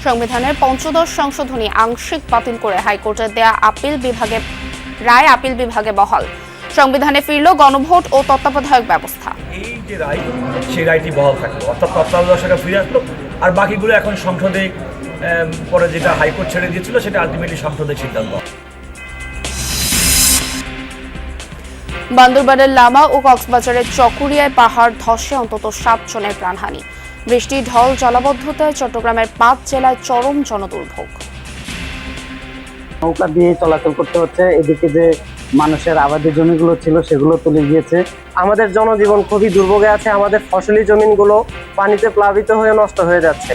সংবিধানের পঞ্চদশ সংশোধনী আংশিক বাতিল করে হাইকোর্টের দেয়া আপিল বিভাগে বহাল। সংবিধানে ফিরল গণভোট ও তত্ত্বাবধায়ক ব্যবস্থা। এই যে রায়, সেই রায়টি বহাল থাকলো, অর্থাৎ তত্ত্বাবধায়ক সরকার ফিরে আসলো, আর বাকিগুলো এখন সংসদে পরে যেটা হাইকোর্ট ছেড়ে দিয়েছিল সেটা আলটিমেটলি সংসদের সিদ্ধান্ত। বান্দরবানের লামা ও কক্সবাজারের চকুরিয়ায় পাহাড় ধসে অন্তত 7 জনের প্রাণহানি। বৃষ্টি, ঢল, জলাবদ্ধতায় চট্টগ্রামের 5 জেলায় চরম জনদুর্ভোগ। নৌকা দিয়ে চলাচল করতে হচ্ছে। এদিকে যে মানুষের আবাদি জমিগুলো ছিল সেগুলো তুলে গিয়েছে। আমাদের জনজীবন খুবই দুর্ভোগে আছে। আমাদের ফসলি জমিনগুলো পানিতে প্লাবিত হয়ে নষ্ট হয়ে যাচ্ছে।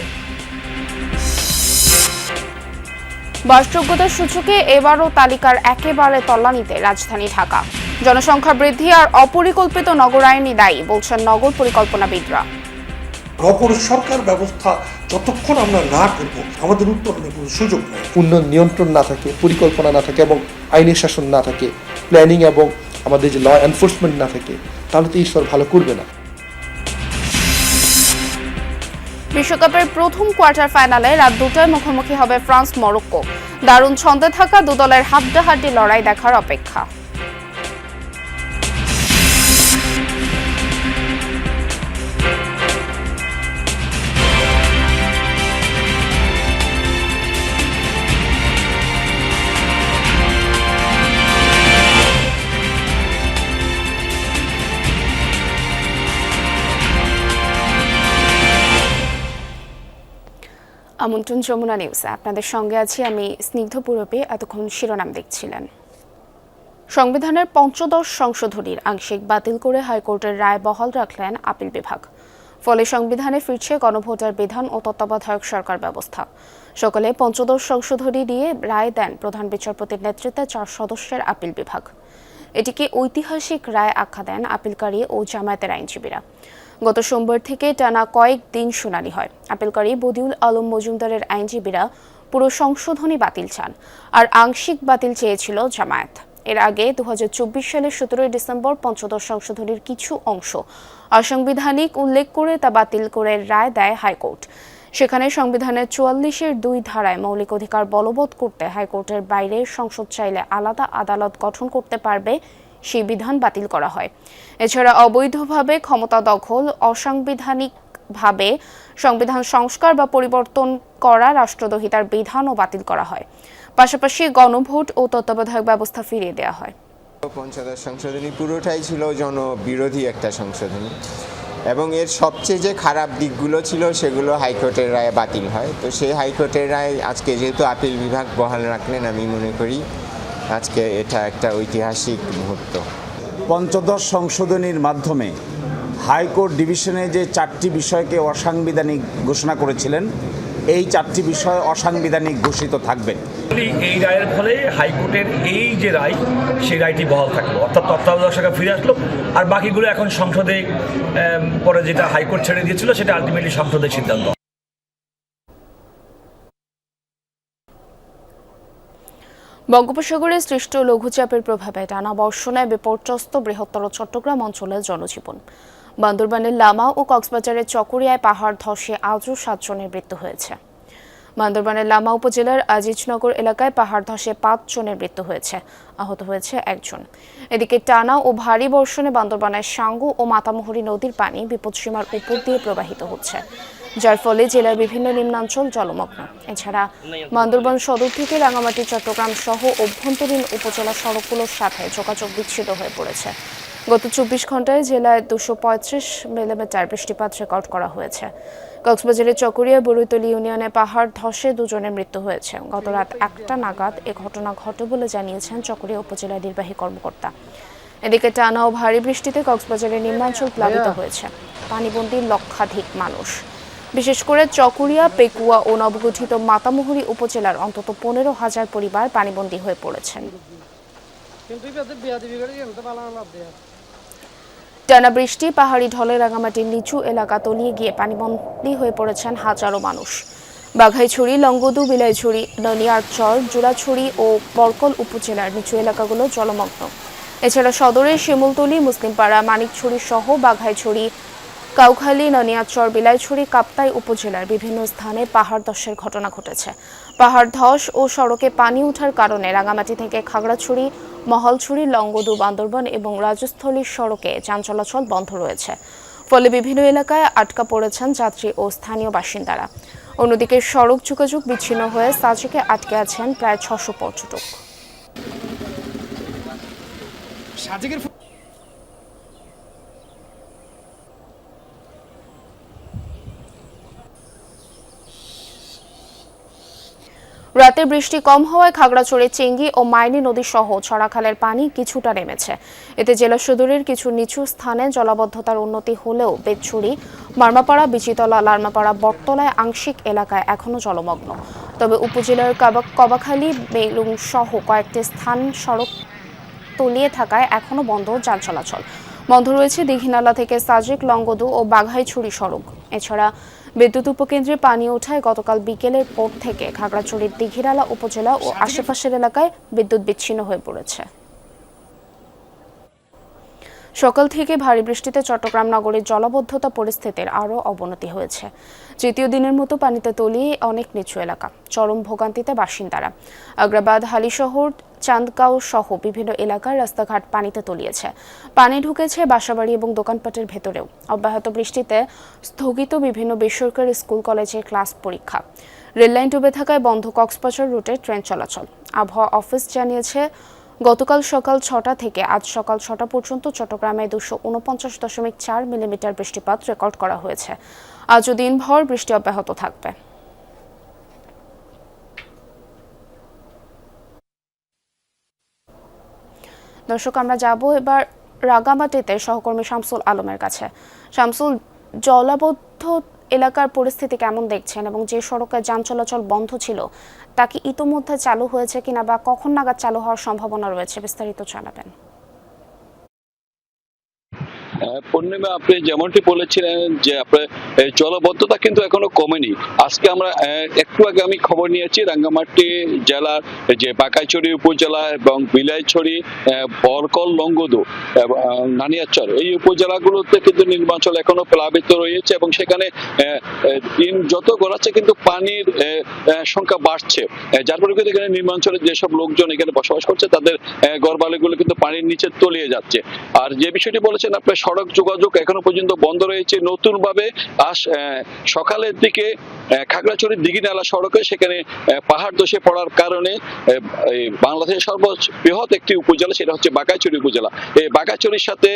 বাসযোগ্যতার সূচকে এবারও তালিকার একেবারে তলানিতে রাজধানী ঢাকা। জনসংখ্যা বৃদ্ধি আর অপরিকল্পিত নগরায়নই দায়ী বলছেন নগর পরিকল্পনাবিদরা। সরকার ব্যবস্থা যতক্ষণ আমরা না করব আমাদের উত্তরণের কোনো সুযোগ নেই। উন্নয়ন নিয়ন্ত্রণ না থাকে, পরিকল্পনা না থাকে এবং আইনের শাসন না থাকে, প্ল্যানিং এবং আমাদের যে ল এনফোর্সমেন্ট না থাকে, তাহলে তো ঈশ্বর ভালো করবে না। বিশ্বকাপের প্রথম কোয়ার্টার ফাইনালে রাত 2টায় মুখোমুখি হবে ফ্রান্স মরক্কো। দারুণ ছন্দে থাকা দু দলের হাড্ডাহাড্ডি লড়াই দেখার অপেক্ষা। আমন্ত্রণ যমুনা নিউজে আপনাদের সঙ্গে আছি আমি স্নিগ্ধ পুরবী। এতক্ষণ শিরোনাম দেখছিলেন। সংবিধানের পঞ্চদশ সংশোধনীর আংশিক বাতিল করে হাইকোর্টের রায় বহাল রাখলেন আপিল বিভাগ। ফলে সংবিধানে ফিরছে গণভোটের বিধান ও তত্ত্বাবধায়ক সরকার ব্যবস্থা। সকালে পঞ্চদশ সংশোধনী নিয়ে রায় দেন প্রধান বিচারপতির নেতৃত্বে 4 সদস্যের আপিল বিভাগ। এটিকে ঐতিহাসিক রায় আখ্যা দেন আপিলকারী ও জামায়াতের আইনজীবীরা। গত সোমবার থেকে টানা কয়েকদিন শুনানি হয়। আপিলকারী বদিউল আলম মজুমদারের আইনজীবীরা পুরো সংশোধনী বাতিল চান, আর আংশিক বাতিল চেয়েছিল জামায়াত। এর আগে 2024 সালের 17 ডিসেম্বর পঞ্চদশ সংশোধনীর কিছু অংশ অসাংবিধানিক উল্লেখ করে তা বাতিল করে রায় দেয় হাইকোর্ট। সেখানে সংবিধানের 44-এর 2 ধারায় মৌলিক অধিকার বলবৎ করতে হাইকোর্টের বাইরে সংসদ চাইলে আলাদা আদালত গঠন করতে পারবে, সেই বিধান বাতিল করা হয়। এছাড়া অবৈধভাবে ক্ষমতা দখল, অসাংবিধানিকভাবে সংবিধান সংস্কার বা পরিবর্তন করা, রাষ্ট্রদ্রোহিতার বিধানও বাতিল করা হয়। পাশাপাশি গণভোট ও তত্ত্বাবধায়ক ব্যবস্থা ফিরিয়ে দেওয়া হয়। পঞ্চদশ সংশোধনী পুরোটাই ছিল জনবিরোধী একটা সংশোধনী এবং এর সবচেয়ে যে খারাপ দিকগুলো ছিল সেগুলো হাইকোর্টের রায়ে বাতিল হয়। তো সেই হাইকোর্টের রায় আজকে যেহেতু আপিল বিভাগ বহাল রাখলেন, আমি মনে করি আজকে এটা একটা ঐতিহাসিক মুহূর্ত। পঞ্চদশ সংশোধনীর মাধ্যমে হাইকোর্ট ডিভিশনে যে 4টি বিষয়কে অসাংবিধানিক ঘোষণা করেছিলেন, এই 4টি বিষয় অসাংবিধানিক ঘোষিত থাকবে। এই রায়ের ফলে হাইকোর্টের এই যে রায়, সেই রায়টি বহাল থাকলো, অর্থাৎ তত্ত্বাবধায়ক সরকার ফিরে আসলো, আর বাকিগুলো এখন সংসদে পরে যেটা হাইকোর্ট ছেড়ে দিয়েছিল সেটা আলটিমেটলি সংসদের সিদ্ধান্ত। বঙ্গোপসাগরে সৃষ্ট লঘুচাপের প্রভাবে টানা বর্ষণে বিপর্যস্ত বৃহত্তর চট্টগ্রাম অঞ্চলের জনজীবন। বান্দরবানের লামা ও কক্সবাজারের চকুরিয়ায় পাহাড় ধসে আজও 7 জনের মৃত্যু হয়েছে। বান্দরবানের লামা উপজেলার আজিজনগর এলাকায় পাহাড় ধসে 5 জনের মৃত্যু হয়েছে, আহত হয়েছে 1 জন। এদিকে টানা ও ভারী বর্ষণে বান্দরবানের সাঙ্গু ও মাতামুহুরী নদীর পানি বিপদসীমার উপর দিয়ে প্রবাহিত হচ্ছে, যার ফলে জেলার বিভিন্ন নিম্নাঞ্চল জলমগ্ন। এছাড়া বান্দরবান সদর থেকে রাঙামাটি, চট্টগ্রাম সহ অভ্যন্তরীণ উপজেলা সড়কগুলোর সাথে যোগাযোগ বিচ্ছিন্ন হয়ে পড়েছে। গত 24 ঘন্টায় জেলায় 235 মিলিমিটার বৃষ্টিপাত রেকর্ড করা হয়েছে। কক্সবাজারের চকরিয়া বরৈতলী ইউনিয়নে পাহাড় ধসে 2 জনের মৃত্যু হয়েছে। গত রাত 1টা নাগাদ এ ঘটনা ঘটে বলে জানিয়েছেন চকরিয়া উপজেলা নির্বাহী কর্মকর্তা। এদিকে টানা ও ভারী বৃষ্টিতে কক্সবাজারের নিম্নাঞ্চল প্লাবিত হয়েছে, পানিবন্দী লক্ষাধিক মানুষ। বিশেষ করে চকরিয়া, পেকুয়া ও নবগঠিত মাতামুহুরী উপজেলার অন্তত 15,000 পরিবার পানিবন্দী হয়ে পড়েছেন। টানা বৃষ্টি, পাহাড়ি ঢলে রাঙামাটির নিচু এলাকা তলিয়ে গিয়ে পানিবন্দী হয়ে পড়েছেন হাজারো মানুষ। বাঘাইছড়ি, লংগদু, বিলাইছড়ি, ননিয়ারচর, জোড়াছড়ি ও বরকল উপজেলার নিচু এলাকাগুলো জলমগ্ন। এছাড়া সদরের শিমুলতলী, মুসলিমপাড়া, মানিকছড়ি সহ বাঘাইছড়ি, কাউখালী, ননিয়াচর, বিলাইছড়ি, কাপ্তাই উপজেলার বিভিন্ন স্থানে পাহাড় ধসের ঘটনা ঘটেছে। পাহাড় ধস ও সড়কে পানি ওঠার কারণে রাঙামাটি থেকে খাগড়াছড়ি, মহলছড়ি, লংগদু, বান্দরবান এবং রাজস্থলী সড়কে যান চলাচল বন্ধ রয়েছে। ফলে বিভিন্ন এলাকায় আটকা পড়েছেন যাত্রী ও স্থানীয় বাসিন্দারা। অন্যদিকে সড়ক যোগাযোগ বিচ্ছিন্ন হয়ে সাজেকে আটকে আছেন প্রায় 600 পর্যটক। রাতে বৃষ্টি কম হওয়ায় খাগড়াছড়ি, চেঙ্গি ও মাইনী নদী সহ ছড়াখালের পানি কিছুটা নেমেছে। এতে জেলা সদরের কিছু নিচু স্থানে জলাবদ্ধতার উন্নতি হলেও বেতছড়ি, মারমাপাড়া, বিচিতলা, লারমাপাড়া, বটতলায় আংশিক এলাকায় এখনও জলমগ্ন। তবে উপজেলার কবাখালী, বেলুং সহ কয়েকটি স্থান সড়ক তলিয়ে থাকায় এখনও বন্ধ যান চলাচল। বন্ধ রয়েছে দীঘিনালা থেকে সাজেক, লংগদু ও বাঘাইছড়ি সড়ক। এছাড়া বিদ্যুৎ উপকেন্দ্রে পানি ওঠায় গতকাল বিকেলের পর থেকে খাগড়াছড়ির দীঘিনালা উপজেলা ও আশেপাশের এলাকায় বিদ্যুৎ বিচ্ছিন্ন হয়ে পড়েছে। সকাল থেকে ভারী বৃষ্টিতে চট্টগ্রাম নগরের জলাবদ্ধতা পরিস্থিতির আরও অবনতি হয়েছে। তৃতীয় দিনের মতো পানিতে তলিয়ে অনেক নিচু এলাকা, চরম ভোগান্তিতে বাসিন্দারা। আগ্রাবাদ, হালিশহর, চান্দগাঁও সহ বিভিন্ন এলাকার রাস্তাঘাট পানিতে তলিয়েছে। পানি ঢুকেছে বাসাবাড়ি এবং দোকানপাটের ভেতরেও। অব্যাহত বৃষ্টিতে স্থগিত বিভিন্ন বেসরকারি স্কুল কলেজের ক্লাস পরীক্ষা। রেললাইন ডুবে থাকায় বন্ধ কক্সবাজার রুটে ট্রেন চলাচল। আবহাওয়া অফিস জানিয়েছে, গতকাল সকাল 6টা থেকে আজ সকাল 6টা পর্যন্ত চট্টগ্রামে 249.4 মিলিমিটার বৃষ্টিপাত রেকর্ড করা হয়েছে। আজও দিনভর বৃষ্টি অব্যাহত থাকবে। দর্শক, আমরা যাব এবার রাঙ্গামাটিতে সহকর্মী শামসুল আলমের কাছে। শামসুল, জলাবদ্ধ এলাকার পরিস্থিতি কেমন দেখছেন এবং যে সড়কে যান চলাচল বন্ধ ছিল তা কি ইতোমধ্যে চালু হয়েছে কিনা বা কখন নাগাদ চালু হওয়ার সম্ভাবনা রয়েছে, বিস্তারিত জানাবেন। পূর্ণিমা, আপনি যেমনটি বলেছিলেন যে আপনার জলবদ্ধতা কিন্তু এখনো কমেনি। আজকে আমরা একটু আগে আমি খবর নিয়েছি রাঙ্গামাটি জেলার যে বাঘাইছড়ি উপজেলা এবং বিলাইছড়ি, বরকল, লংগদু, নানিয়াচর এই উপজেলাগুলোতে কিন্তু নির্বাচল এখনো প্লাবিত রয়েছে এবং সেখানে দিন যত গড়াচ্ছে কিন্তু পানির সংখ্যা বাড়ছে, যার পরিপ্রেক্ষিতে এখানে নির্বাচলের যেসব লোকজন এখানে বসবাস করছে তাদের ঘরবাড়িগুলো কিন্তু পানির নিচে তলিয়ে যাচ্ছে। আর যে বিষয়টি বলেছেন আপনার, সড়ক যোগাযোগ এখনো পর্যন্ত বন্ধ রয়েছে। নতুন ভাবে সকালের দিকে খাগড়াছড়ির দীঘিনালা সড়কে সেখানে পাহাড় ধসে পড়ার কারণে বাংলাদেশের সর্ববৃহৎ একটি উপজেলা, সেটা হচ্ছে বাঘাইছড়ি উপজেলা, এই বাঘাইছড়ির সাথে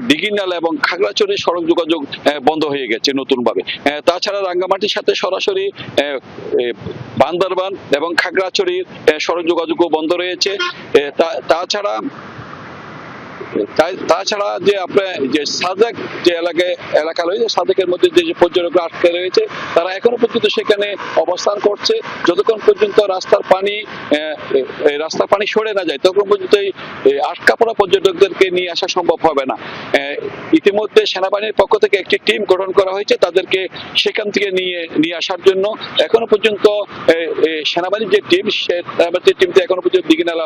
দীঘিনালা এবং খাগড়াছড়ির সড়ক যোগাযোগ বন্ধ হয়ে গেছে নতুন ভাবে। তাছাড়া রাঙ্গামাটির সাথে সরাসরি বান্দরবান এবং খাগড়াছড়ির সড়ক যোগাযোগও বন্ধ রয়েছে। তাছাড়া যে আপনার যে সাজেক যে এলাকা রয়েছে, সাজেকের মধ্যে যে পর্যটকরা আটকে রয়েছে তারা এখনো পর্যন্ত সেখানে অবস্থান করছে। যতক্ষণ পর্যন্ত রাস্তার পানি সরে না যায় ততক্ষণ পর্যন্ত এই আটকা পড়া পর্যটকদেরকে নিয়ে আসা সম্ভব হবে না। ইতিমধ্যে সেনাবাহিনীর পক্ষ থেকে একটি টিম গঠন করা হয়েছে তাদেরকে সেখান থেকে নিয়ে আসার জন্য। এখনো পর্যন্ত সেনাবাহিনীর যে টিম, সেই টিমটি এখনো পর্যন্ত দীঘিনালা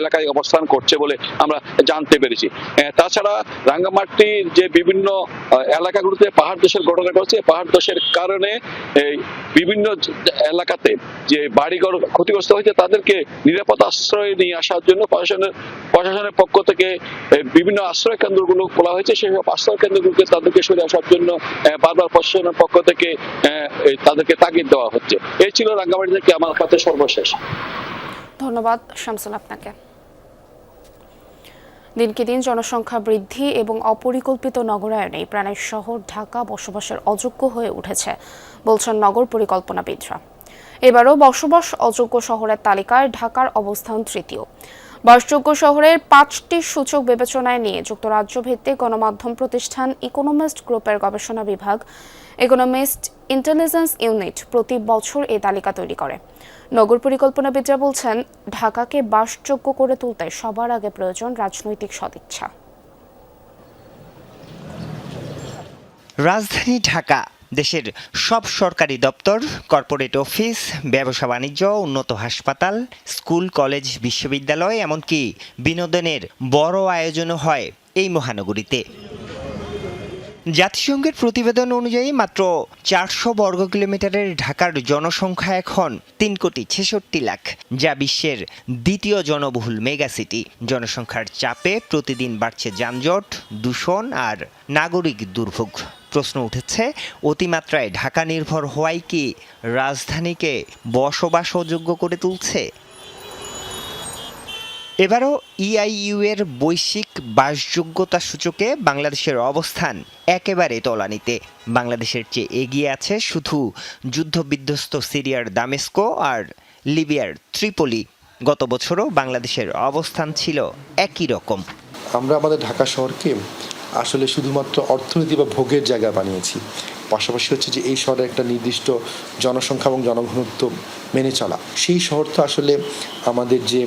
এলাকায় অবস্থান করছে বলে আমরা জানতে পেরেছি। তাছাড়া রাঙ্গামাটির যে বিভিন্ন এলাকাগুলোতে পাহাড় ধসের ঘটনা ঘটছে, পাহাড় ধসের কারণে বিভিন্ন এলাকাতে যে বাড়িঘর ক্ষতিগ্রস্ত হয়েছে তাদেরকে নিরাপদ আশ্রয় নিয়ে আসার জন্য প্রশাসনের পক্ষ থেকে বিভিন্ন আশ্রয় কেন্দ্রগুলো খোলা হয়েছে। সেই সব আশ্রয় কেন্দ্রগুলোকে তাদেরকে সরে আসার জন্য বারবার প্রশাসনের পক্ষ থেকে তাদেরকে তাগিদ দেওয়া হচ্ছে। এই ছিল রাঙ্গামাটি থেকে আমার কাছে সর্বশেষ। ধন্যবাদ শামসুল আপনাকে। দিনকে দিন জনসংখ্যা বৃদ্ধি এবং অপরিকল্পিত নগরায়নে প্রাণের শহর ঢাকা বসবাসের অযোগ্য হয়ে উঠেছে বলছেন নগর পরিকল্পনাবিদরা। এবারও বসবাস অযোগ্য শহরের তালিকায় ঢাকার অবস্থান তৃতীয়। বাসযোগ্য শহরের 5টি সূচক বিবেচনায় নিয়ে যুক্তরাজ্য ভিত্তিক গণমাধ্যম প্রতিষ্ঠান ইকোনমিস্ট গ্রুপের গবেষণা বিভাগ ইকোনমিস্ট ইন্টেলিজেন্স ইউনিট প্রতি বছর এই তালিকা তৈরি করে। নগর পরিকল্পনাবিদরা বলছেন, ঢাকাকে বাসযোগ্য করে তুলতে সবার আগে প্রয়োজন রাজনৈতিক সদিচ্ছা। রাজধানী ঢাকা দেশের সব সরকারি দপ্তর, কর্পোরেট অফিস, ব্যবসা বাণিজ্য, উন্নত হাসপাতাল, স্কুল, কলেজ, বিশ্ববিদ্যালয়, এমনকি বিনোদনের বড় আয়োজনও হয় এই মহানগরীতে। জাতিসংঘের প্রতিবেদন অনুযায়ী মাত্র 400 বর্গ কিলোমিটারের ঢাকার জনসংখ্যা এখন 3,66,00,000, যা বিশ্বের দ্বিতীয় জনবহুল মেগা সিটি। জনসংখ্যার চাপে প্রতিদিন বাড়ছে যানজট, দূষণ আর নাগরিক দুর্ভোগ। প্রশ্ন উঠেছে, অতিমাত্রায় ঢাকা নির্ভর হওয়াই কি রাজধানীকে বসবাসযোগ্য করে তুলছে? এবারও EIU এর বৈশ্বিক বাসযোগ্যতা সূচকে বাংলাদেশের অবস্থান একেবারে তলানিতে। বাংলাদেশের চেয়ে এগিয়ে আছে শুধু যুদ্ধবিধ্বস্ত সিরিয়ার দামেস্কো আর লিবিয়ার ত্রিপোলি। গত বছরও বাংলাদেশের অবস্থান ছিল একই রকম। আমরা আমাদের ঢাকা শহরকে আসলে শুধুমাত্র অর্থনীতি বা ভোগের জায়গা বানিয়েছি। পাশাপাশি হচ্ছে যে এই শহরে একটা নির্দিষ্ট জনসংখ্যা এবং জনঘনত্ব মেনে চলা, সেই শহর তো আসলে আমাদের যে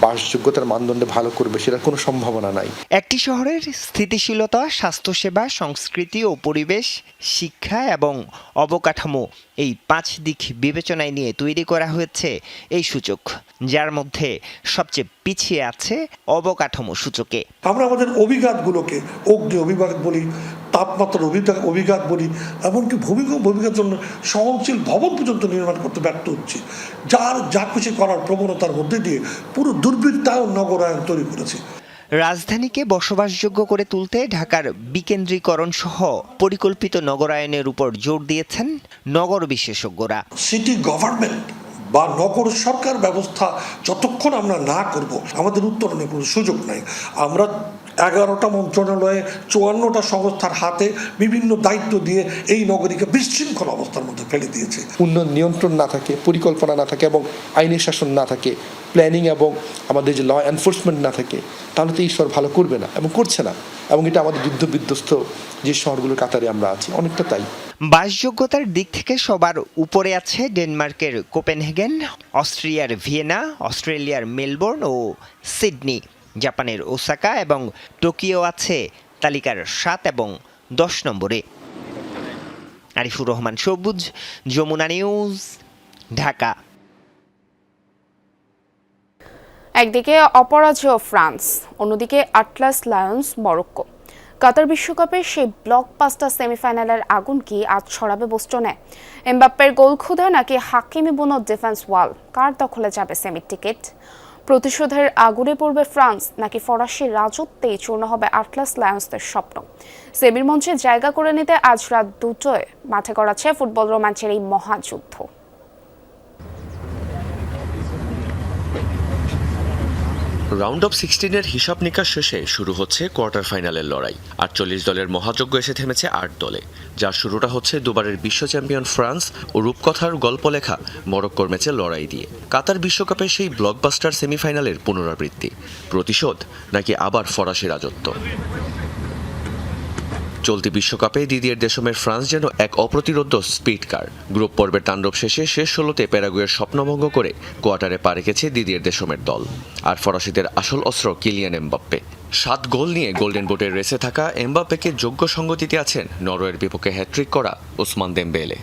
বাসযোগ্যতার মানদণ্ডে ভালো করবে সেটার কোনো সম্ভাবনা নাই। একটি শহরের স্থিতিশীলতা, স্বাস্থ্যসেবা, সংস্কৃতি ও পরিবেশ, শিক্ষা এবং অবকাঠামো, এই 5 দিক বিবেচনায় নিয়ে তৈরি করা হয়েছে এই সূচক, যার মধ্যে সবচেয়ে পিছিয়ে আছে অবকাঠামো সূচকে। আমরা আমাদের অভিঘাতগুলোকে অগ্নি অভিঘাত বলি, তাপমাত্রার অভিঘাত বলি, এমনকি ভূমিকম্প অভিঘাতের জন্য সহনশীল ভবন পর্যন্ত নির্মাণ করতে ব্যর্থ হচ্ছে, যার যা খুশি করার প্রবণতার মধ্যে দিয়ে পুরো দুর্বৃত্তায়ন নগরায়ন তৈরি করেছে। রাজধানীকে বসবাসযোগ্য করে তুলতে ঢাকার বিকেন্দ্রীকরণ সহ পরিকল্পিত নগরায়নের উপর জোর দিয়েছেন নগর বিশেষজ্ঞরা। সিটি গভর্নমেন্ট বা নগর সরকার ব্যবস্থা যতক্ষণ আমরা না করব, আমাদের উত্তরণের কোনো সুযোগ নাই। আমরা 11টা মন্ত্রণালয়ে 54টা সংস্থার হাতে বিভিন্ন দায়িত্ব দিয়ে এই নগরীকে বিশৃঙ্খল অবস্থার মধ্যে ফেলে দিয়েছে। উন্নয়ন নিয়ন্ত্রণ না থাকে, পরিকল্পনা না থাকে এবং আইনের শাসন না থাকে, প্ল্যানিং এবং আমাদের যে ল এনফোর্সমেন্ট না থাকে, তাহলে তো এই শহর ভালো করবে না এবং করছে না। এবং এটা আমাদের যুদ্ধবিধ্বস্ত যে শহরগুলোর কাতারে আমরা আছি, অনেকটা তাই। বাসযোগ্যতার দিক থেকে সবার উপরে আছে ডেনমার্কের কোপেনহেগেন, অস্ট্রিয়ার ভিয়েনা, অস্ট্রেলিয়ার মেলবোর্ন ও সিডনি, জাপানের ওসাকা এবং টোকিও আছে তালিকার 7 এবং 10 নম্বরে। আরিফুর রহমান সবুজ, যমুনা নিউজ, ঢাকা। একদিকে অপরাজেয় ফ্রান্স, অন্যদিকে আটলাস লায়ন্স মরক্কো। কাতার বিশ্বকাপের সেই ব্লকবাস্টার সেমিফাইনালের আগুন কি আজ ছড়াবে বোস্টনে? এমবাপ্পের গোল ক্ষুধা নাকি হাকিমি বুনো ডিফেন্স ওয়াল, কার দখলে যাবে সেমির টিকিট? প্রতিশোধের আগুনে পড়বে ফ্রান্স নাকি ফরাসি রাজত্বেই চূর্ণ হবে আটলাস লায়ন্সদের স্বপ্ন? সেমির মঞ্চে জায়গা করে নিতে আজ রাত 2টায় মাঠে গড়াচ্ছে ফুটবল রোমাঞ্চের এই মহাযুদ্ধ। রাউন্ড অফ 16-এর হিসাব নিকাশ শেষে শুরু হচ্ছে কোয়ার্টার ফাইনালের লড়াই। 48 দলের মহাযজ্ঞ এসে থেমেছে 8 দলে, যার শুরুটা হচ্ছে দুবারের বিশ্ব চ্যাম্পিয়ন ফ্রান্স ও রূপকথার গল্প লেখা মরক্কোর ম্যাচে লড়াই দিয়ে। কাতার বিশ্বকাপের সেই ব্লকবাস্টার সেমিফাইনালের পুনরাবৃত্তি, প্রতিশোধ নাকি আবার ফরাসি রাজত্ব? চলতি বিশ্বকাপে দিদিয়ের দেশমের ফ্রান্স যেন এক অপ্রতিরোধ্য স্পিড কার। গ্রুপ পর্বের তাণ্ডব শেষে শেষ 16তে প্যারাগুয়ের স্বপ্নভঙ্গ করে কোয়ার্টারে পা রেখেছে দিদিয়ের দেশমের দল। আর ফরাসিদের আসল অস্ত্র কিলিয়ান এমবাপ্পে। 7 গোল নিয়ে গোল্ডেন বুটের রেসে থাকা এমবাপ্পেকে যোগ্য সঙ্গ দিতে আছেন নরওয়ের বিপক্ষে হ্যাট্রিক করা ওসমান দেমবেলে।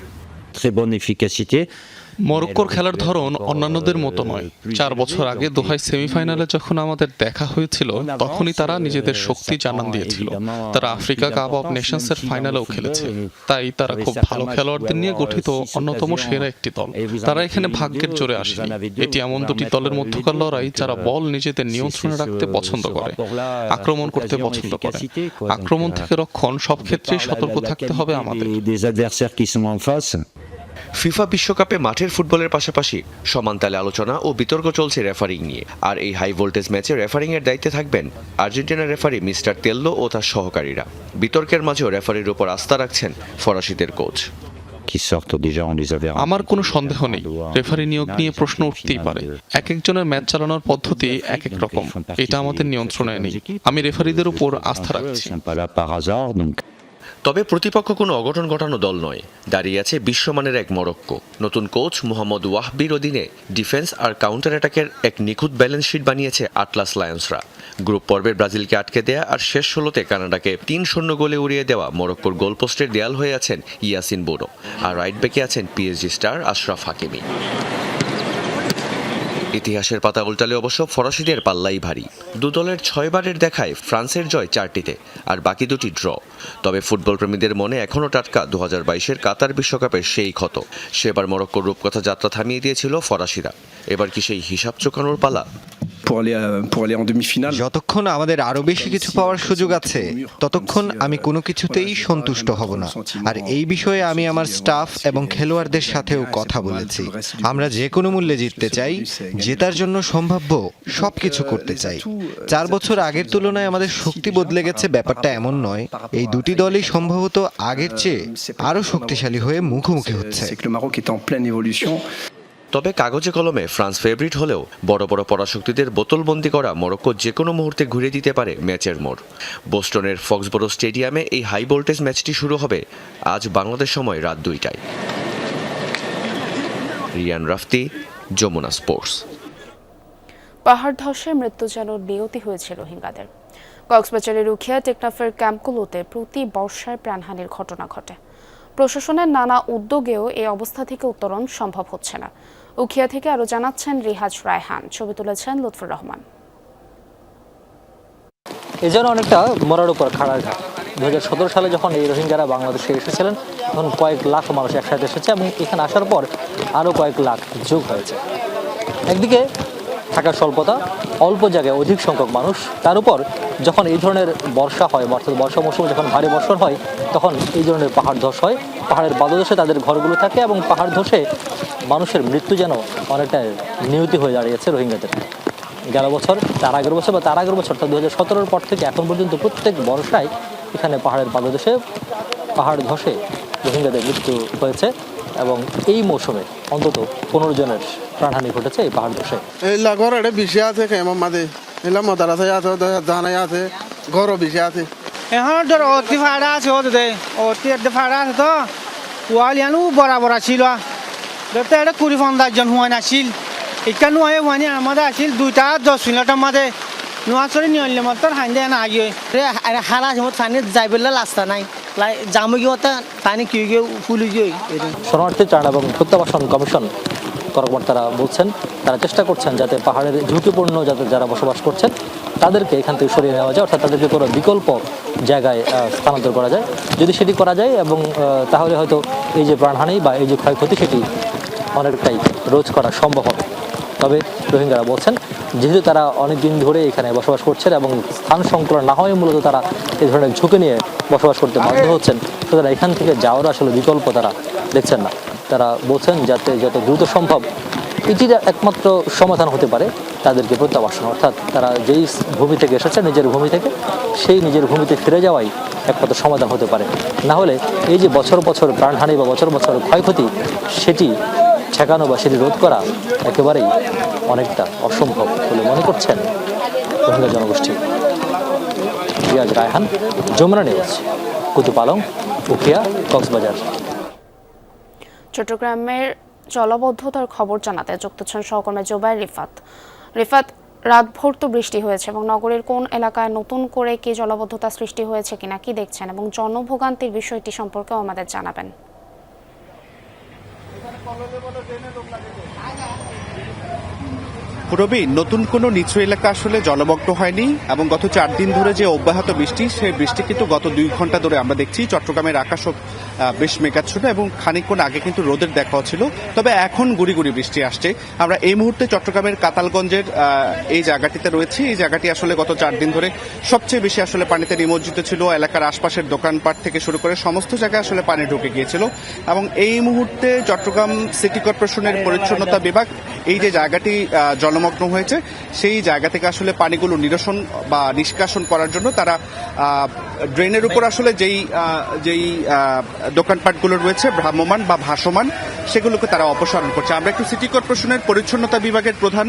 মরক্কোর খেলার ধরন অন্যান্যদের মতো নয়। 4 বছর আগে দোহায় সেমিফাইনালে যখন আমাদের দেখা হয়েছিল, তখনই তারা নিজেদের শক্তি জানান দিয়েছিল। তারা আফ্রিকা কাপ অফ নেশনসের ফাইনালেও খেলেছে, তাই তারা খুব ভালো খেলোয়াড়দের নিয়ে গঠিত অন্যতম সেরা একটি দল। তারা এখানে ভাগ্যের জোরে আসেনি। এটি এমন দুটি দলের মধ্যকার লড়াই যারা বল নিজেদের নিয়ন্ত্রণে রাখতে পছন্দ করে, আক্রমণ করতে পছন্দ করে। আক্রমণ থেকে রক্ষণ সব ক্ষেত্রেই সতর্ক থাকতে হবে আমাদের। ফিফা বিশ্বকাপে মাঠের ফুটবলের পাশাপাশি সমান তালে আলোচনা ও বিতর্ক চলছে রেফারিং নিয়ে। আর এই হাই ভোল্টেজ ম্যাচে রেফারিং এর দায়িত্বে থাকবেন আর্জেন্টিনার রেফারি মিস্টার তেল্লো ও তার সহকারীরা। বিতর্কের মাঝেও রেফারির উপর আস্থা রাখছেন ফরাসিদের কোচ। আমার কোনো সন্দেহ নেই, রেফারি নিয়োগ নিয়ে প্রশ্ন উঠতেই পারে। এক একজনের ম্যাচ চালানোর পদ্ধতি এক এক রকম, এটা আমাদের নিয়ন্ত্রণে নেই। আমি রেফারিদের উপর আস্থা রাখছি। তবে প্রতিপক্ষ কোনো অঘটন ঘটানো দল নয়, দাঁড়িয়ে আছে বিশ্বমানের এক মরক্কো। নতুন কোচ মোহাম্মদ ওয়াহবির অধীনে ডিফেন্স আর কাউন্টার অ্যাটাকের এক নিখুঁত ব্যালেন্স শিট বানিয়েছে আটলাস লায়ন্সরা। গ্রুপ পর্বের ব্রাজিলকে আটকে দেয়া আর শেষ 16তে কানাডাকে 3-0 গোলে উড়িয়ে দেওয়া মরক্কোর গোলপোস্টের দেয়াল হয়ে আছেন ইয়াসিন বোনো, আর রাইট ব্যাকে আছেন PSG স্টার আশরাফ হাকিমি। ইতিহাসের পাতা উল্টালে অবশ্য ফরাসিদের পাল্লাই ভারী। 2 দলের 6 বারের দেখায় ফ্রান্সের জয় 4টিতে আর বাকি 2টি ড্র। তবে ফুটবল প্রেমীদের মনে এখনও টাটকা 2022-এর কাতার বিশ্বকাপের সেই ক্ষত। সেবার মরক্কোর রূপকথা যাত্রা থামিয়ে দিয়েছিল ফরাসিরা। এবার কি সেই হিসাব চোকানোর পালা? যতক্ষণ আমাদের আরো বেশি কিছু পাওয়ার সুযোগ আছে ততক্ষণ আমি কোনো কিছুতেই সন্তুষ্ট হব না। আর এই বিষয়ে আমি আমার স্টাফ এবং খেলোয়াড়দের সাথেও কথা বলেছি। আমরা যে কোনো মূল্যে জিততে চাই, জেতার জন্য সম্ভাব্য সবকিছু করতে চাই। 4 বছর আগের তুলনায় আমাদের শক্তি বদলে গেছে, ব্যাপারটা এমন নয়। এই দুটি দলই সম্ভবত আগের চেয়ে আরো শক্তিশালী হয়ে মুখোমুখি হচ্ছে। তবে কাগজে কলমে ফ্রান্স ফেভারিট হলেও বড় বড় পরাশক্তিদের বোতলবন্দি করা মরক্কো যে কোনো মুহূর্তে ঘুরে দিতে পারে ম্যাচের মোড়। বোস্টনের ফক্সবরো স্টেডিয়ামে এই হাই ভোল্টেজ ম্যাচটি শুরু হবে আজ বাংলাদেশ সময় রাত 2টায়। রিয়ান রাফতি, যমুনা স্পোর্টস। পাহাড় ধসে মৃত্যু যেন নিয়তি হয়েছে রোহিঙ্গাদের। কক্সবাজারের উখিয়া টেকনাফের ক্যাম্পগুলোতে প্রতি বর্ষায় প্রাণহানির ঘটনা ঘটে। প্রশাসনের নানা উদ্যোগেও এই অবস্থা থেকে উত্তরণ সম্ভব হচ্ছে না। উখিয়া থেকে আরো জানাচ্ছেন রিহাজ রায়হান, ছবি তুলেছেন লুৎফুর রহমান। এই যেন অনেকটা মরার উপর খাড়ার ঘাট। 2017 সালে যখন এই রোহিঙ্গারা বাংলাদেশে এসেছিলেন তখন কয়েক লাখ মানুষ একসাথে এসেছে এবং এখানে আসার পর আরও কয়েক লাখ যোগ হয়েছে। একদিকে থাকার স্বল্পতা, অল্প জায়গায় অধিক সংখ্যক মানুষ, তার উপর যখন এই ধরনের বর্ষা হয়, অর্থাৎ বর্ষা মৌসুমে যখন ভারী বর্ষণ হয় তখন এই ধরনের পাহাড় ধস হয়। পাহাড়ের পাদদেশে তাদের ঘরগুলো থাকে এবং পাহাড় ধসে মানুষের মৃত্যু যেন অনেকটা নিয়তি হয়ে দাঁড়িয়েছে রোহিঙ্গাদের। গেল বছর, তার আগের বছর অর্থাৎ 2017-র পর থেকে এখন পর্যন্ত প্রত্যেক বর্ষায় এখানে পাহাড়ের পাদদেশে পাহাড় ধসে রোহিঙ্গাদের মৃত্যু হয়েছে এবং এই মৌসুমে অন্তত 15 জনের প্রাণহানি ঘটেছে এই পাহাড় ধসে। ঘর একটা বিষয় আছে কেমন মাঝে এলাম মদারাসা আছে জানাই আছে ঘরও বিষয় আছে এখন ধর অতি ভাড়া আছে অতি ভাড়া আছে তো ওয়ালিয়ানও বরাবর ছিল দেখতে একটা 20-50 জন হুয়ান আসিল এখানে হুয়ানি আমাদের আসিল 2-10 মিনিটের মাঝে নোয়াচরে নিয়লে মতো হাইন্দে না আগে হারা সময় পানি যাইবেলা রাস্তা নাই জামুগিওতা পানি কি গিয়ে ফুলি গিয়ে। শরণার্থী ত্রাণ এবং প্রত্যাবাসন কমিশন কর্মকর্তারা বলছেন তারা চেষ্টা করছেন যাতে পাহাড়ের ঝুঁকিপূর্ণ যারা বসবাস করছেন তাদেরকে এখান থেকে সরিয়ে নেওয়া যায়, অর্থাৎ তাদেরকে কোনো বিকল্প জায়গায় স্থানান্তর করা যায়। যদি সেটি করা যায় এবং তাহলে হয়তো এই যে প্রাণহানি বা এই যে ক্ষয়ক্ষতি সেটি অনেকটাই রোধ করা সম্ভব হবে। তবে রোহিঙ্গারা বলছেন যেহেতু তারা অনেক দিন ধরে এখানে বসবাস করছেন এবং স্থান সংকুলন না হয়ে মূলত তারা এই ধরনের ঝুঁকি নিয়ে বসবাস করতে বাধ্য হচ্ছেন, সুতরাং এখান থেকে যাওয়ার আসলে বিকল্প তারা দেখছেন না। তারা বলছেন যাতে যত দ্রুত সম্ভব এটির একমাত্র সমাধান হতে পারে তাদেরকে প্রত্যাবাসন, অর্থাৎ তারা যেই ভূমি থেকে এসেছে নিজের ভূমি থেকে সেই নিজের ভূমিতে ফিরে যাওয়াই একমাত্র সমাধান হতে পারে। না হলে এই যে বছর বছর প্রাণহানি বা বছর বছর ক্ষয়ক্ষতি সেটি ঠেকানো বা সেটি রোধ করা একেবারেই অনেকটা অসম্ভব বলে মনে করছেন রোহিঙ্গা জনগোষ্ঠী। রিয়াজ রায়হান, যমুনা নিউজ, কুতুপালং, উখিয়া, কক্সবাজার। চট্টগ্রামের জলাবদ্ধতার খবর জানাতে যুক্ত হচ্ছেন সহকর্মী জোবায়ের রিফাত। রাতভর তো বৃষ্টি হয়েছে এবং নগরের কোন এলাকায় নতুন করে কি জলাবদ্ধতা সৃষ্টি হয়েছে কিনা কি দেখছেন এবং জনভোগান্তির বিষয়টি সম্পর্কেও আমাদের জানাবেন। রবি, নতুন কোনো নিচু এলাকা আসলে জলমগ্ন হয়নি এবং গত 4 দিন ধরে যে অব্যাহত বৃষ্টি সেই বৃষ্টি কিন্তু গত 2 ঘন্টা ধরে আমরা দেখছি চট্টগ্রামের আকাশও বেশ মেঘাচ্ছন্ন এবং খানিকক্ষণ আগে কিন্তু রোদের দেখাও ছিল, তবে এখন গুড়ি গুড়ি বৃষ্টি আসছে। আমরা এই মুহূর্তে চট্টগ্রামের কাতালগঞ্জের এই জায়গাটিতে রয়েছি। এই জায়গাটি আসলে গত 4 দিন ধরে সবচেয়ে বেশি আসলে পানিতে নিমজ্জিত ছিল। এলাকার আশপাশের দোকানপাট থেকে শুরু করে সমস্ত জায়গায় আসলে পানি ঢুকে গিয়েছিল এবং এই মুহূর্তে চট্টগ্রাম সিটি কর্পোরেশনের পরিচ্ছন্নতা বিভাগ এই যে জায়গাটি জলমগ্ন হয়েছে সেই জায়গা থেকে আসলে পানিগুলো নিরসন বা নিষ্কাশন করার জন্য তারা ড্রেনের উপর আসলে যেই দোকানপাটগুলো রয়েছে ভ্রাম্যমান বা ভাসমান সেগুলোকে তারা অপসারণ করছে। আমরা একটু সিটি কর্পোরেশনের পরিচ্ছন্নতা বিভাগের প্রধান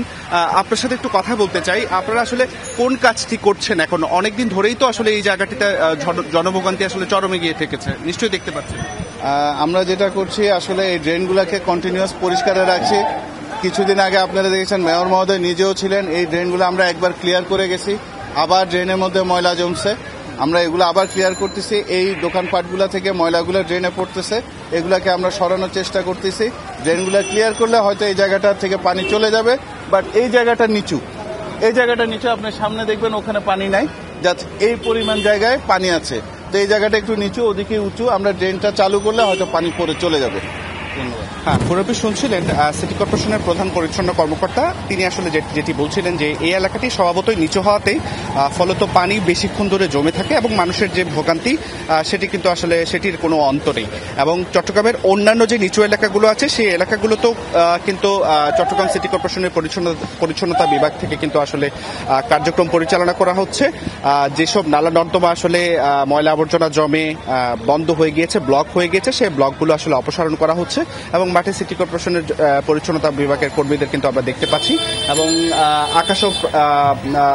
আপনার সাথে একটু কথা বলতে চাই। আপনারা আসলে কোন কাজটি করছেন? এখন অনেকদিন ধরেই তো আসলে এই জায়গাটিতে জনভোগান্তি আসলে চরমে গিয়ে ঠেকেছে, নিশ্চয়ই দেখতে পাচ্ছেন। আমরা যেটা করছি আসলে এই ড্রেনগুলোকে কন্টিনিউয়াস পরিষ্কার রাখছি। কিছুদিন আগে আপনারা দেখেছেন মেয়র মহোদয় নিজেও ছিলেন, এই ড্রেনগুলো আমরা একবার ক্লিয়ার করে গেছি, আবার ড্রেনের মধ্যে ময়লা জমছে, আমরা এগুলো আবার ক্লিয়ার করতেছি। এই দোকানপাটগুলো থেকে ময়লাগুলো ড্রেনে পড়তেছে, এগুলাকে আমরা সরানোর চেষ্টা করতেছি। ড্রেনগুলো ক্লিয়ার করলে হয়তো এই জায়গাটা থেকে পানি চলে যাবে, বাট এই জায়গাটা নিচু, আপনার সামনে দেখবেন ওখানে পানি নাই, জাস্ট এই পরিমাণ জায়গায় পানি আছে। তো এই জায়গাটা একটু নিচু, ওদিকে উঁচু, আমরা ড্রেনটা চালু করলে হয়তো পানি পড়ে চলে যাবে। হ্যাঁ, মুরব্বী শুনছিলেন সিটি কর্পোরেশনের প্রধান পরিচ্ছন্ন কর্মকর্তা, তিনি আসলে যেটি বলছিলেন যে এই এলাকাটি স্বভাবতই নিচু হওয়াতেই ফলত পানি বেশিক্ষণ ধরে জমে থাকে এবং মানুষের যে ভোগান্তি সেটি কিন্তু আসলে সেটির কোনো অন্ত নেই। এবং চট্টগ্রামের অন্যান্য যে নিচু এলাকাগুলো আছে সেই এলাকাগুলোতেও কিন্তু চট্টগ্রাম সিটি কর্পোরেশনের পরিচ্ছন্নতা বিভাগ থেকে কিন্তু আসলে কার্যক্রম পরিচালনা করা হচ্ছে। যেসব নালা নর্দমা আসলে ময়লা আবর্জনা জমে বন্ধ হয়ে গিয়েছে, ব্লক হয়ে গিয়েছে, সেই ব্লকগুলো আসলে অপসারণ করা হচ্ছে এবং মাঠে সিটি কর্পোরেশনের পরিচ্ছন্নতা বিভাগের কর্মীদের কিন্তু আমরা দেখতে পাচ্ছি। এবং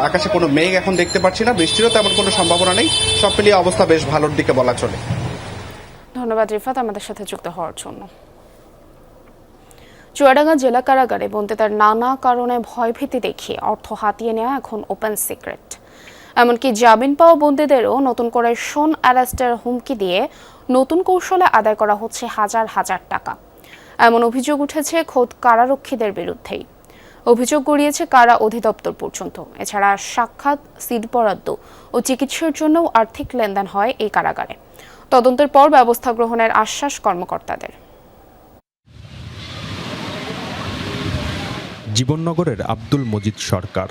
আকাশে কোনো মেঘ এখন দেখতে পাচ্ছি না, বৃষ্টিরও তেমন কোনো সম্ভাবনা নেই। সব মিলিয়ে অবস্থা বেশ ভালোর দিকে বলা চলে। ধন্যবাদ রিফাত আমাদের সাথে যুক্ত হওয়ার জন্য। চুয়াডাঙ্গা জেলা কারাগারে বন্দীদের নানা কারণে ভয়ভীতি দেখিয়ে অর্থ হাতিয়ে নেওয়া এখন ওপেন সিক্রেট। এমনকি জামিন পাওয়া বন্দীদেরও নতুন করে শোন অ্যারেস্টের হুমকি দিয়ে নতুন কৌশলে আদায় করা হচ্ছে হাজার হাজার টাকা। এমন অভিযোগ উঠেছে খোদ কারারক্ষীদের বিরুদ্ধেই। অভিযোগ গড়িয়েছে কারা অধিদপ্তর পর্যন্ত। এছাড়া সাক্ষাৎ, সিট বরাদ্দ ও চিকিৎসার জন্যও আর্থিক লেনদেন হয় এই কারাগারে। তদন্তের পর ব্যবস্থা গ্রহণের আশ্বাস কর্মকর্তাদের। জীবননগরের আব্দুল মজিদ সরকার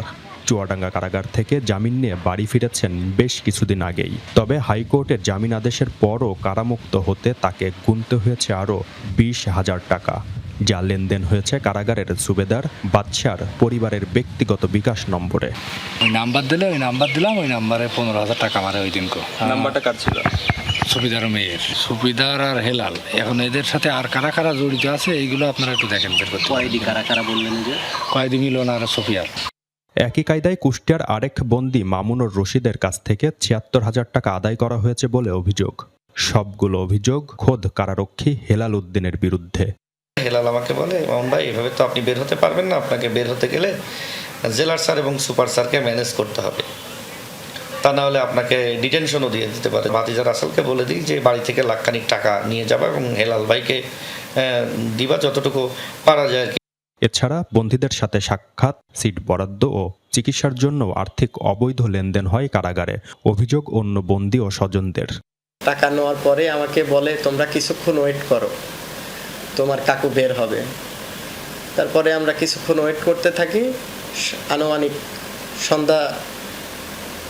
চুয়াডাঙ্গা কারাগার থেকে জামিন নিয়ে বাড়ি ফিরেছেন বেশ কিছুদিন আগেই। তবে হাইকোর্টের জামিন আদেশের পরও কারামুক্ত হতে তাকে গুনতে হয়েছে আরও 20,000 টাকা, যা লেনদেন হয়েছে কারাগারের সুবেদার বাদশার পরিবারের ব্যক্তিগত বিকাশ নম্বরে। ওই নাম্বার দিলে ওই নাম্বার দিলাম, ওই নাম্বারে 15,000 টাকা মারে ওই দিনকে। নাম্বারটা কার ছিল? সুবিধার মেয়ের, সুবিধার আর হেলাল। এখন এদের সাথে আর কারা কারা জড়িত আছে এইগুলো আপনারা একটু দেখেন বের করতে। কয়েদি কারা কারা বললেন যে? কয়েদি মিলন আর সোফিয়ার। একই কায়দায় কুষ্টিয়ার আরেক বন্দী মামুনুর রশিদের কাছ থেকে 76,000 টাকা আদায় করা হয়েছে বলে অভিযোগ। সবগুলো অভিযোগ খোদ কারারক্ষী হেলাল উদ্দিনের বিরুদ্ধে। হেলাল আমাকে বলে, মামুন ভাই এভাবে তো আপনি বের হতে পারবেন না, আপনাকে বের হতে গেলে জেলার স্যার এবং সুপার স্যারকে ম্যানেজ করতে হবে, তা না হলে আপনাকে ডিটেনশনও দিয়ে দিতে পারে। ভাতিজা রাসেলকে বলে দিই যে বাড়ি থেকে লাখখানিক টাকা নিয়ে যাবা এবং হেলাল ভাইকে দিবা যতটুকু পারা যায়। এছাড়া বন্দীদের সাথে সাক্ষাৎ, সিট বরাদ্দ ও চিকিৎসার জন্য আর্থিক অবৈধ লেনদেন হয় কারাগারে। অভিযোগ অন্য বন্দী ও স্বজনদের। টাকা নেওয়ার পরে আমাকে বলে তোমরা কিছুক্ষণ ওয়েট করো, তোমার কাকু বের হবে। তারপরে আমরা কিছুক্ষণ ওয়েট করতে থাকি। আনুমানিক সন্ধ্যা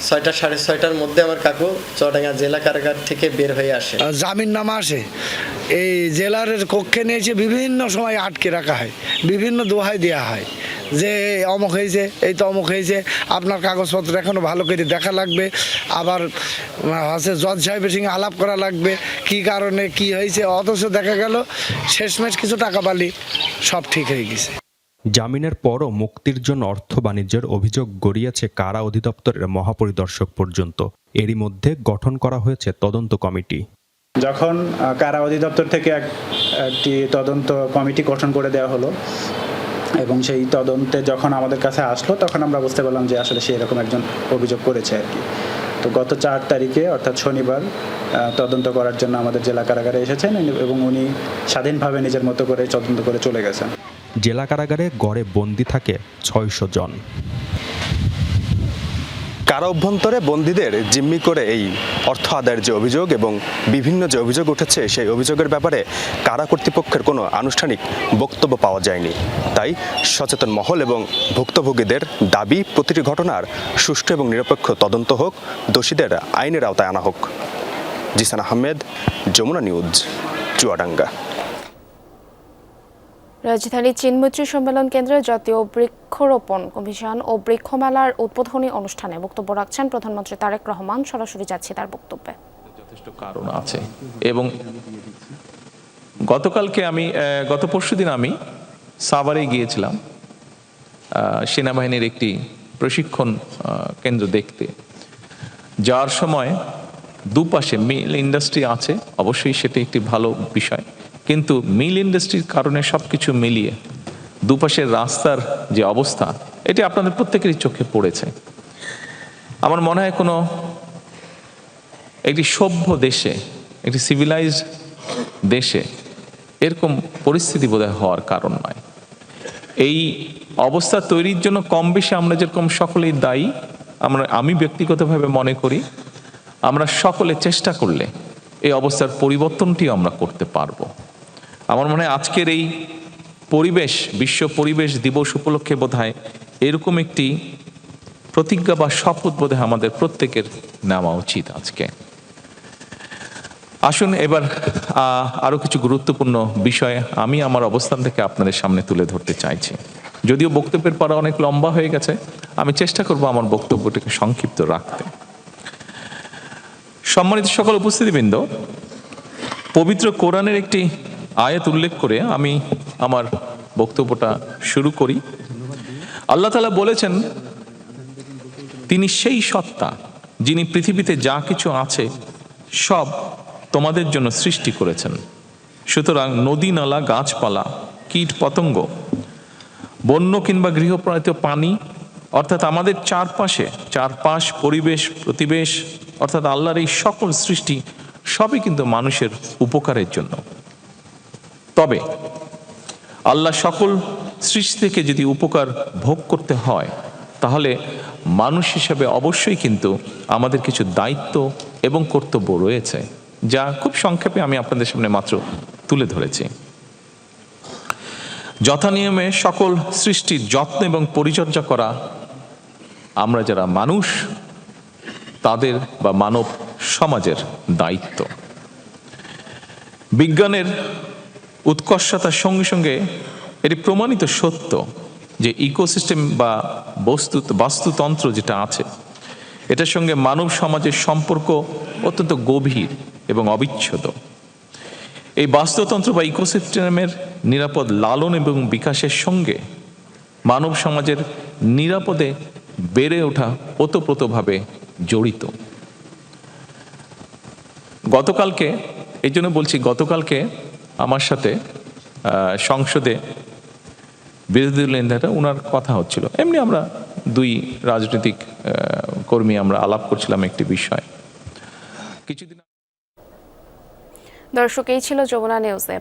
6টা সাড়ে 6টার মধ্যে আমার কাকু চুয়াডাঙ্গা জেলা কারাগার থেকে বের হয়ে আসে। জামিন নামা আসে, এই জেলার কক্ষে নিয়েছে বিভিন্ন সময় আটকে রাখা হয়, বিভিন্ন দোহাই দেওয়া হয় যে অমুক হয়েছে, এই তো অমুক হয়েছে, আপনার কাগজপত্র এখনো ভালো করে দেখা লাগবে, আবার হচ্ছে জজ সাহেবের সঙ্গে আলাপ করা লাগবে কি কারণে কি হয়েছে। অথচ দেখা গেল শেষমেশ কিছু টাকা পালি সব ঠিক হয়ে গেছে। জামিনের পরও মুক্তির জন্য অর্থ বাণিজ্যের অভিযোগ গড়িয়েছে কারা অধিদপ্তরের মহাপরিদর্শক পর্যন্ত। এরই মধ্যে গঠন করা হয়েছে তদন্ত কমিটি। যখন কারা অধিদপ্তর থেকে একটি তদন্ত কমিটি গঠন করে দেওয়া হলো এবং সেই তদন্তে যখন আমাদের কাছে আসলো তখন আমরা বুঝতে পারলাম যে আসলে সে এরকম একজন অভিযোগ করেছে আর কি। তো গত 4 তারিখে অর্থাৎ শনিবার তদন্ত করার জন্য আমাদের জেলা কারাগারে এসেছেন এবং উনি স্বাধীনভাবে নিজের মতো করে তদন্ত করে চলে গেছেন। জেলা কারাগারে গড়ে বন্দী থাকে 600 জন। কারা অভ্যন্তরে বন্দীদের জিম্মি করে এই অর্থ আদায়ের যে অভিযোগ এবং বিভিন্ন যে অভিযোগ উঠেছে সেই অভিযোগের ব্যাপারে কারা কর্তৃপক্ষের কোনো আনুষ্ঠানিক বক্তব্য পাওয়া যায়নি। তাই সচেতন মহল এবং ভুক্তভোগীদের দাবি প্রতিটি ঘটনার সুষ্ঠু এবং নিরপেক্ষ তদন্ত হোক, দোষীদের আইনের আওতায় আনা হোক। জিসান আহমেদ, যমুনা নিউজ, চুয়াডাঙ্গা। রাজধানীর চীনমৈত্রী সম্মেলন কেন্দ্রে জাতীয় বৃক্ষরোপণ অভিযান ও বৃক্ষমেলার উদ্বোধনী অনুষ্ঠানে বক্তব্য রাখছেন প্রধানমন্ত্রী তারেক রহমান। সরাসরি যাচ্ছি তার বক্তব্যে। যথেষ্ট কারণ আছে এবং গত পরশুদিন আমি সাভারে গিয়েছিলাম সেনাবাহিনীর একটি প্রশিক্ষণ কেন্দ্র দেখতে। যার সময় দুপাশে মিল ইন্ডাস্ট্রি আছে, অবশ্যই সেটা একটি ভালো বিষয়, কিন্তু মিল ইন্ডাস্ট্রির কারণে সবকিছু মিলিয়ে দুপাশের রাস্তার যে অবস্থা এটি আপনাদের প্রত্যেকেরই চোখে পড়েছে। আমার মনে হয় কোনো একটি সভ্য দেশে, একটি সিভিলাইজড দেশে এরকম পরিস্থিতি বোধহয় হওয়ার কারণ নয়। এই অবস্থা তৈরির জন্য কম বেশি আমরা যেরকম সকলেই দায়ী, আমি ব্যক্তিগতভাবে মনে করি আমরা সকলে চেষ্টা করলে এই অবস্থার পরিবর্তনটিও আমরা করতে পারবো। আমার মনে হয় আজকের এই পরিবেশ, বিশ্ব পরিবেশ দিবস উপলক্ষে বোধহয় এরকম একটি প্রতিজ্ঞা বা শপথ বোধহয় আমাদের প্রত্যেকের নেওয়া উচিত আজকে। আসুন এবার আরো কিছু গুরুত্বপূর্ণ বিষয় আমি আমার অবস্থান থেকে আপনাদের সামনে তুলে ধরতে চাইছি। যদিও বক্তব্যের পর অনেক লম্বা হয়ে গেছে, আমি চেষ্টা করব আমার বক্তব্যটিকে সংক্ষিপ্ত রাখতে। সম্মানিত সকল উপস্থিতিবৃন্দ, পবিত্র কোরআনের একটি আয়াত উল্লেখ করে আমি আমার বক্তব্যটা শুরু করি। আল্লাহ তাআলা বলেছেন, তিনি সেই সত্তা যিনি পৃথিবীতে যা কিছু আছে সব তোমাদের জন্য সৃষ্টি করেছেন। সুতরাং নদী, নালা, গাছপালা, কীট পতঙ্গ, বন্য কিংবা গৃহপালিত পানি, অর্থাৎ আমাদের চারপাশ পরিবেশ প্রতিবেশ, অর্থাৎ আল্লাহর এই সকল সৃষ্টি সবই কিন্তু মানুষের উপকারের জন্য। তবে আল্লাহ সকল সৃষ্টি থেকে যদি উপকার ভোগ করতে হয়, তাহলে মানুষ হিসেবে অবশ্যই কিন্তু আমাদের কিছু দায়িত্ব এবং কর্তব্য রয়েছে, যা খুব সংক্ষেপে আমি আপনাদের সামনে মাত্র তুলে ধরেছি। যথানিয়মে সকল সৃষ্টির যত্ন এবং পরিচর্যা করা আমরা যারা মানুষ তাদের বা মানব সমাজের দায়িত্ব। বিজ্ঞানের উৎকর্ষতার সঙ্গে সঙ্গে এটি প্রমাণিত সত্য যে ইকোসিস্টেম বা বাস্তুতন্ত্র যেটা আছে, এটার সঙ্গে মানব সমাজের সম্পর্ক অত্যন্ত গভীর এবং অবিচ্ছেদ্য। এই বাস্তুতন্ত্র বা ইকোসিস্টেমের নিরাপদ লালন এবং বিকাশের সঙ্গে মানব সমাজের নিরাপদে বেড়ে ওঠা ওতপ্রোতভাবে জড়িত। গতকালকে, এই জন্য বলছি, গতকালকে আমার সাথে সংসদে বিরোধী দলীয় নেতা ওনার কথা হচ্ছিল, এমনি আমরা দুই রাজনৈতিক কর্মী আমরা আলাপ করছিলাম একটি বিষয়। কিছুদিন দর্শক, এই ছিল যমুনা নিউজে।